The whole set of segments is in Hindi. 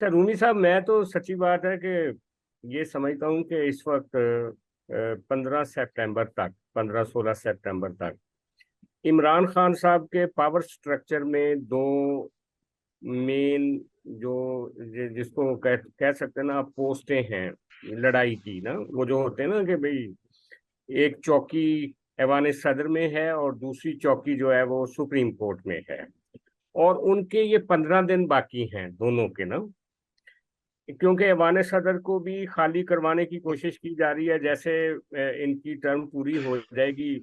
अच्छा रूमी साहब, मैं तो सच्ची बात है कि ये समझता हूँ कि इस वक्त 15 सितंबर तक, 15-16 सितंबर तक इमरान खान साहब के पावर स्ट्रक्चर में दो मेन जो जिसको कह सकते हैं ना, पोस्टें हैं लड़ाई की ना, वो जो होते हैं ना कि भाई एक चौकी ऐवान सदर में है और दूसरी चौकी जो है वो सुप्रीम कोर्ट में है। और उनके ये 15 दिन बाकी हैं दोनों के ना, क्योंकि ऐवान सदर को भी खाली करवाने की कोशिश की जा रही है। जैसे इनकी टर्म पूरी हो जाएगी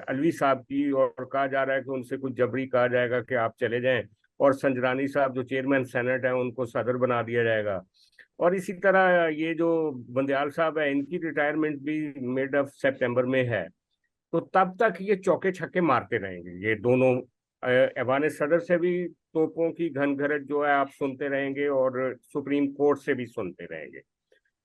अलवी साहब की, और कहा जा रहा है कि उनसे कुछ जबरी कहा जाएगा कि आप चले जाएं, और संजरानी साहब जो चेयरमैन सेनेट है उनको सदर बना दिया जाएगा। और इसी तरह ये जो बंदयाल साहब है, इनकी रिटायरमेंट भी मिड ऑफ सितंबर में है। तो तब तक ये चौके छक्के मारते रहेंगे ये दोनों। ऐवान सदर से भी तोपों की घनघरत जो है आप सुनते रहेंगे, और सुप्रीम कोर्ट से भी सुनते रहेंगे।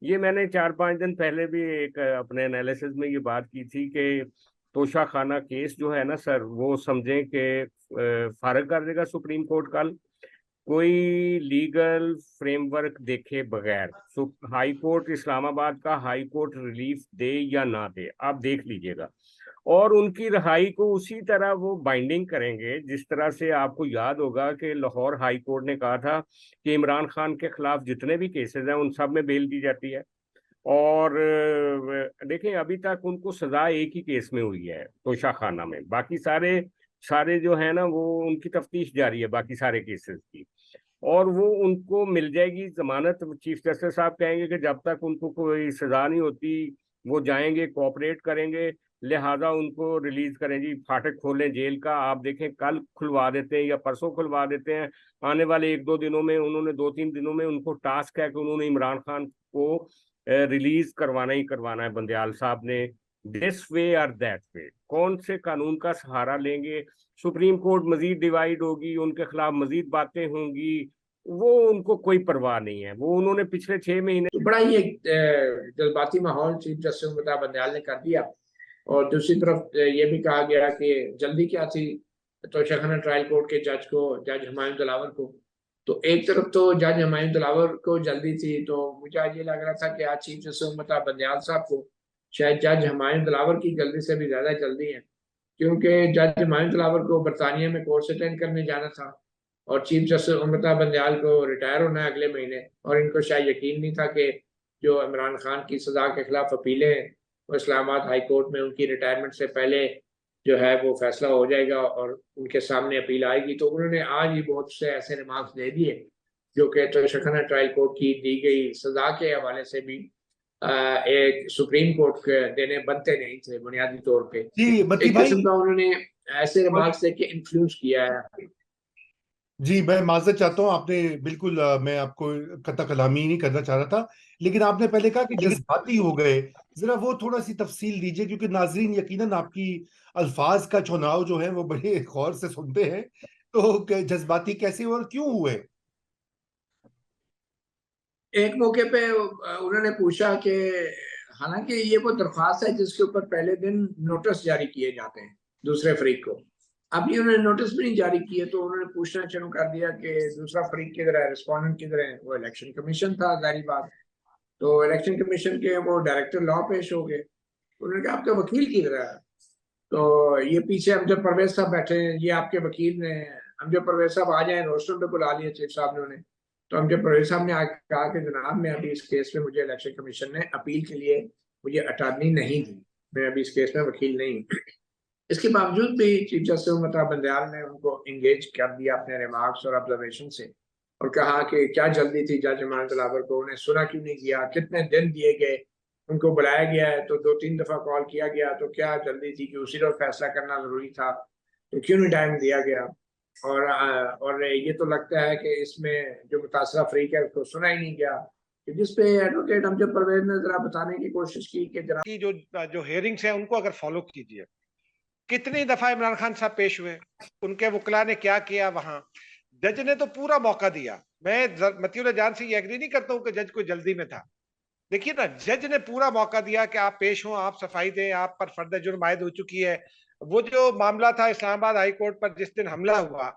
ये मैंने 4-5 दिन पहले भी एक अपने एनालिसिस में ये बात की थी कि तोशा खाना केस जो है ना सर, वो समझें कि फारग कर देगा सुप्रीम कोर्ट कल, कोई लीगल फ्रेमवर्क देखे बगैर। हाई कोर्ट इस्लामाबाद का हाई कोर्ट रिलीफ दे या ना दे, आप देख लीजिएगा। और उनकी रिहाई को उसी तरह वो बाइंडिंग करेंगे जिस तरह से आपको याद होगा कि लाहौर हाई कोर्ट ने कहा था कि इमरान खान के खिलाफ जितने भी केसेस हैं उन सब में बेल दी जाती है। और देखें, अभी तक उनको सजा एक ही केस में हुई है, तोशा खाना में। बाकी सारे सारे जो है ना, वो उनकी तफ्तीश जारी है बाकी सारे केसेस की। और वो उनको मिल जाएगी जमानत। चीफ जस्टिस साहब कहेंगे कि जब तक उनको कोई सजा नहीं होती वो जाएंगे, कोऑपरेट करेंगे, लिहाजा उनको रिलीज करें जी, फाटक खोलें जेल का। आप देखें कल खुलवा देते हैं या परसों खुलवा देते हैं। आने वाले 1-2 दिनों में, उन्होंने 2-3 दिनों में उनको टास्क है कि उन्होंने इमरान खान को रिलीज करवाना ही करवाना है, बंदयाल साहब ने। दिस वे और दैट वे, कौन से कानून का सहारा लेंगे? सुप्रीम कोर्ट मजीद डिवाइड होगी, उनके खिलाफ मजीद बातें होंगी, वो उनको कोई परवाह नहीं है। वो उन्होंने पिछले 6 महीने तो बड़ा ही एक जज्बाती माहौल चीफ जस्टिस अमिताभ बंदयाल ने कर दिया। और दूसरी तरफ ये भी कहा गया कि जल्दी क्या थी तो शाखाना ट्रायल कोर्ट के जज को, जज हुमायूं दिलावर को। तो एक तरफ तो जज हुमायूं दिलावर को जल्दी थी, तो मुझे आज ये लग रहा था कि आज चीफ जस्टिस अमिताभ बंदयाल साहब को शायद जज हुमायूं दिलावर की जल्दी से भी ज्यादा जल्दी है। क्योंकि जज हुमायूं दिलावर को बरतानिया में कोर्ट अटेंड करने जाना था, और चीफ जस्टिस अमृता बंदयाल को रिटायर होना है अगले महीने। और इनको शायद यकीन नहीं था कि जो इमरान खान की सजा के खिलाफ अपीलें हैं वो इस्लामाबाद हाई कोर्ट में उनकी रिटायरमेंट से पहले जो है वो फैसला हो जाएगा और उनके सामने अपील आएगी। तो उन्होंने आज ही बहुत से ऐसे रिमार्क्स दे दिए जो कि तो शखाना ट्रायल कोर्ट की दी गई सजा के हवाले से भी एक सुप्रीम कोर्ट के देने बनते नहीं थे बुनियादी तौर पे। जी बत्ती एक भाई। किस्म का उन्होंने ऐसे रिमार्क्स दे के इन्फ्लुएंस किया है। जी मैं माजरत चाहता हूँ, आपने बिल्कुल मैं आपको कता कलामी नहीं करना चाह रहा था, लेकिन आपने पहले कहा कि जज्बाती हो गए। जरा वो थोड़ा सी तफसील दीजिए, क्योंकि नाजरीन यकीनन आपकी अल्फाज का चुनाव जो है वो बड़े गौर से सुनते हैं। तो जज्बाती कैसे और क्यों हुए? एक मौके पे उन्होंने पूछा कि हालांकि ये वो दरख्वास्त है जिसके ऊपर पहले दिन नोटिस जारी किए जाते हैं दूसरे फरीक को। अभी उन्होंने नोटिस भी नहीं जारी किए, तो उन्होंने पूछना शुरू कर दिया कि दूसरा फरीक किधर है, रिस्पोंडेंट किधर है। वो इलेक्शन कमीशन था, जारी बात। तो इलेक्शन कमीशन के वो डायरेक्टर लॉ पेश हो गए। उन्होंने कहा आपका वकील किधर है? तो ये पीछे अमजद परवेज साहब बैठे हैं, ये आपके वकील ने। अमजद परवेज साहब आ जाए, रोस्टर पे बुला लिया चीफ साहब ने उन्हें। तो अमजद परवेज साहब ने कहा कि जनाब मैं अभी इस केस में, मुझे इलेक्शन कमीशन ने अपील के लिए मुझे अटारनी नहीं दी, मैं अभी इस केस में वकील नहीं हूँ। इसके बावजूद भी चीफ जस्टिस अमिताभ बंदयाल ने उनको इंगेज कर दिया अपने रिमार्क्स और ऑब्जर्वेशन से, और कहा कि क्या जल्दी थी जज इमरान तलावर को, उन्हें सुना क्यों नहीं किया, कितने दिन दिए गए, उनको बुलाया गया है तो 2-3 दफा कॉल किया गया, तो क्या जल्दी थी कि उसी रोज फैसला करना जरूरी था, तो क्यों नहीं टाइम दिया गया। और ये तो लगता है कि इसमें जो मुतासरा फरीक है उसको सुना ही नहीं गया। जिस पे एडवोकेट अमजद परवेज ने जरा बताने की कोशिश की कि जरा की जो जो हेयरिंग्स हैं उनको अगर फॉलो कीजिए, कितनी दफा इमरान खान साहब पेश हुए, उनके वकला ने क्या किया वहां। जज ने तो पूरा मौका दिया। मैं मतीउल जान से ये एग्री नहीं करता हूं कि जज कोई जल्दी में था। देखिए ना, जज ने पूरा मौका दिया कि आप पेश हो, आप सफाई दें, आप पर फर्द जुर्म आयद हो चुकी है। वो जो मामला था इस्लामाबाद हाई कोर्ट पर जिस दिन हमला हुआ,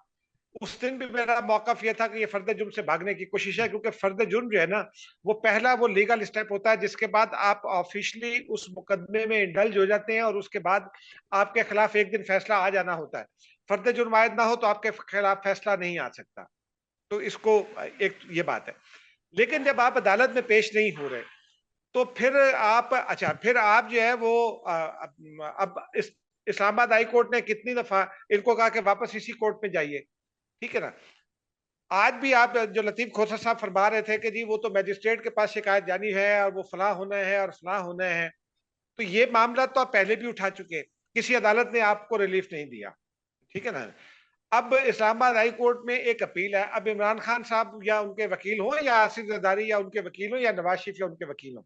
उस दिन भी मेरा मौकफ ये था कि ये फर्द जुर्म से भागने की कोशिश है, क्योंकि फर्द जुर्म जो है ना, वो पहला वो लीगल स्टेप होता है जिसके बाद आप ऑफिशियली उस मुकदमे में इंडल्ज हो जाते हैं और उसके बाद आपके खिलाफ एक दिन फैसला आ जाना होता है। फर्द जुर्म आयद ना हो तो आपके खिलाफ फैसला नहीं आ सकता। तो इसको एक ये बात है। लेकिन जब आप अदालत में पेश नहीं हो रहे तो फिर आप जो है वो अब इस्लामाबाद हाई कोर्ट ने कितनी दफा इनको कहा कि वापस इसी कोर्ट में जाइए, ठीक है ना। आज भी आप जो लतीफ खोसर साहब फरमा रहे थे कि जी वो तो मैजिस्ट्रेट के पास शिकायत जानी है और वो फलां होना है और फलां होना है, तो ये मामला तो आप पहले भी उठा चुके, किसी अदालत ने आपको रिलीफ नहीं दिया, ठीक है ना। अब इस्लामाबाद हाई कोर्ट में एक अपील है। अब इमरान खान साहब या उनके वकील हो या आसिफ जरदारी या उनके वकील हो या नवाज शरीफ या उनके वकील हो,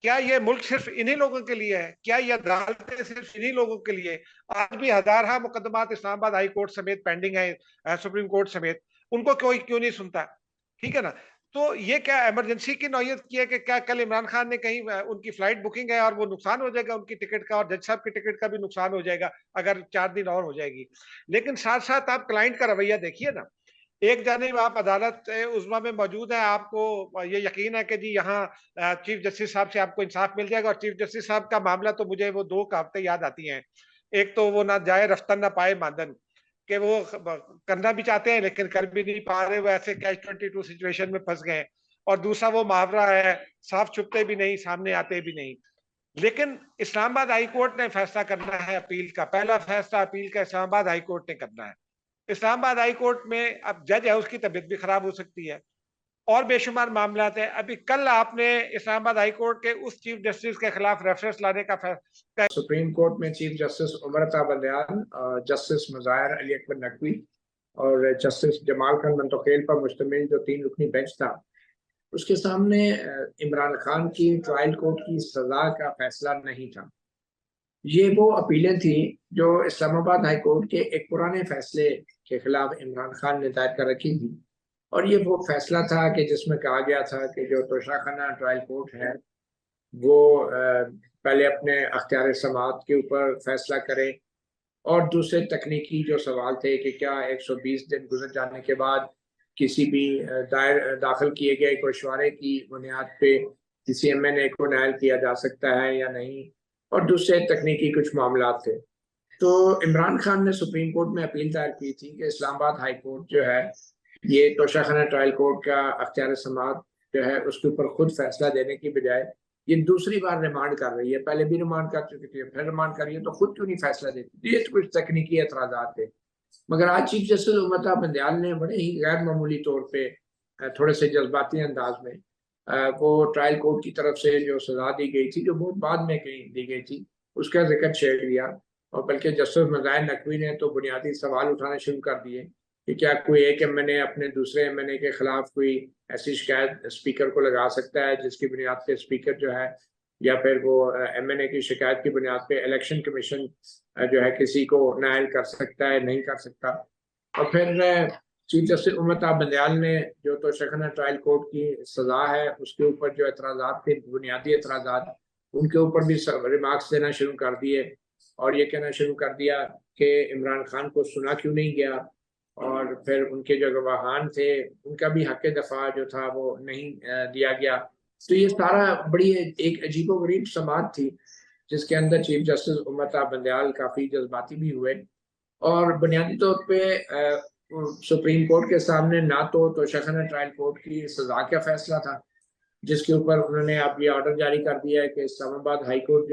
क्या ये मुल्क सिर्फ इन्हीं लोगों के लिए है? क्या ये अदालतें सिर्फ इन्हीं लोगों के लिए? आज भी हजारा मुकदमात इस्लामाबाद हाई कोर्ट समेत पेंडिंग है, सुप्रीम कोर्ट समेत, उनको कोई क्यों नहीं सुनता, ठीक है ना। तो ये क्या इमरजेंसी की नौयत की है कि क्या कल इमरान खान ने कहीं उनकी फ्लाइट बुकिंग है और वो नुकसान हो जाएगा उनकी टिकट का, और जज साहब की टिकट का भी नुकसान हो जाएगा अगर 4 दिन और हो जाएगी। लेकिन साथ साथ आप क्लाइंट का रवैया देखिए ना। एक जानिब आप अदालत उज़्मा में मौजूद है, आपको ये यकीन है कि जी यहाँ चीफ जस्टिस साहब से आपको इंसाफ मिल जाएगा, और चीफ जस्टिस साहब का मामला तो मुझे वो 2 कहावतें याद आती हैं। एक तो वो ना जाए रफ्तन ना पाए मादन, कि वो करना भी चाहते हैं लेकिन कर भी नहीं पा रहे, वो ऐसे कैच 22 सिचुएशन में फंस गए। और दूसरा वो मुहावरा है, साफ छुपते भी नहीं सामने आते भी नहीं। लेकिन इस्लामाबाद हाई कोर्ट ने फैसला करना है अपील का, पहला फैसला अपील का इस्लामाबाद हाई कोर्ट ने करना है। इस्लामाबाद हाई कोर्ट में अब जज है, उसकी तबीयत भी खराब हो सकती है और बेशुमार मामलात है। अभी कल आपने इस्लामाबाद हाई कोर्ट के उस चीफ जस्टिस के खिलाफ रेफरेंस लाने का फैसला, सुप्रीम कोर्ट में chief justice Umar Ata Bandial, justice Mazahar Ali Akbar Naqvi और जस्टिस जमाल खान मंतोखेल पर मुश्तमिल जो 3 रुकनी बेंच था, उसके सामने इमरान खान की ट्रायल कोर्ट की सजा का फैसला नहीं था। ये वो अपीलें थी जो इस्लामाबाद हाई कोर्ट के एक पुराने फैसले के खिलाफ इमरान खान ने दायर कर रखी थी। और ये वो फैसला था कि जिसमें कहा गया था कि जो तोशाखाना ट्रायल कोर्ट है वो पहले अपने अख्तियार समाअत के ऊपर फैसला करे, और दूसरे तकनीकी जो सवाल थे कि क्या 120 दिन गुजर जाने के बाद किसी भी दाखिल किए गए गोशवारे की बुनियाद पे किसी MNA को नायल किया जा सकता है या नहीं, और दूसरे तकनीकी कुछ मामला थे। तो इमरान खान ने सुप्रीम कोर्ट में अपील दायर की थी कि इस्लामाबाद हाई कोर्ट जो है ये तोशाखाना ट्रायल कोर्ट का अख्तियार समाअत जो है उसके ऊपर खुद फैसला देने की बजाय ये दूसरी बार रिमांड कर रही है, पहले भी रिमांड कर चुकी थी, फिर रिमांड कर रही है, तो खुद क्यों नहीं फैसला देती। ये तो कुछ तकनीकी एतराज़ात थे। मगर आज चीफ जस्टिस उमर अता बंदयाल ने बड़े ही गैर मामूली तौर पे थोड़े से जज्बाती अंदाज में वो ट्रायल कोर्ट की तरफ से जो सजा दी गई थी, जो बहुत बाद में कहीं दी गई थी, उसका जिक्र छेड़ दिया। और बल्कि जस्टिस मुज़ाहिर नकवी ने तो बुनियादी सवाल उठाने शुरू कर दिए कि क्या कोई एक MNA अपने दूसरे MNA के खिलाफ कोई ऐसी शिकायत स्पीकर को लगा सकता है जिसकी बुनियाद पे स्पीकर जो है, या फिर वो MNA की शिकायत की बुनियाद पे इलेक्शन कमीशन जो है किसी को नायल कर सकता है, नहीं कर सकता। और फिर चीफ जस्टिस उमर अता बंदयाल ने जो तोशाखाना ट्रायल कोर्ट की सजा है उसके ऊपर जो एतराज़ात थे, बुनियादी एतराज़ात, उनके ऊपर भी रिमार्क्स देना शुरू कर दिए और ये कहना शुरू कर दिया कि इमरान खान को सुना क्यों नहीं गया, और फिर उनके जो गवाहान थे उनका भी हक दफा जो था वो नहीं दिया गया। तो ये सारा बड़ी एक अजीबोगरीब समाअत थी जिसके अंदर चीफ जस्टिस उमर अता बंदयाल काफ़ी जज्बाती भी हुए। और बुनियादी तौर पे सुप्रीम कोर्ट के सामने ना तो तोशाखाना ट्रायल कोर्ट की सजा का फैसला था जिसके ऊपर उन्होंने अब ये ऑर्डर जारी कर दिया है कि इस्लामाबाद हाई कोर्ट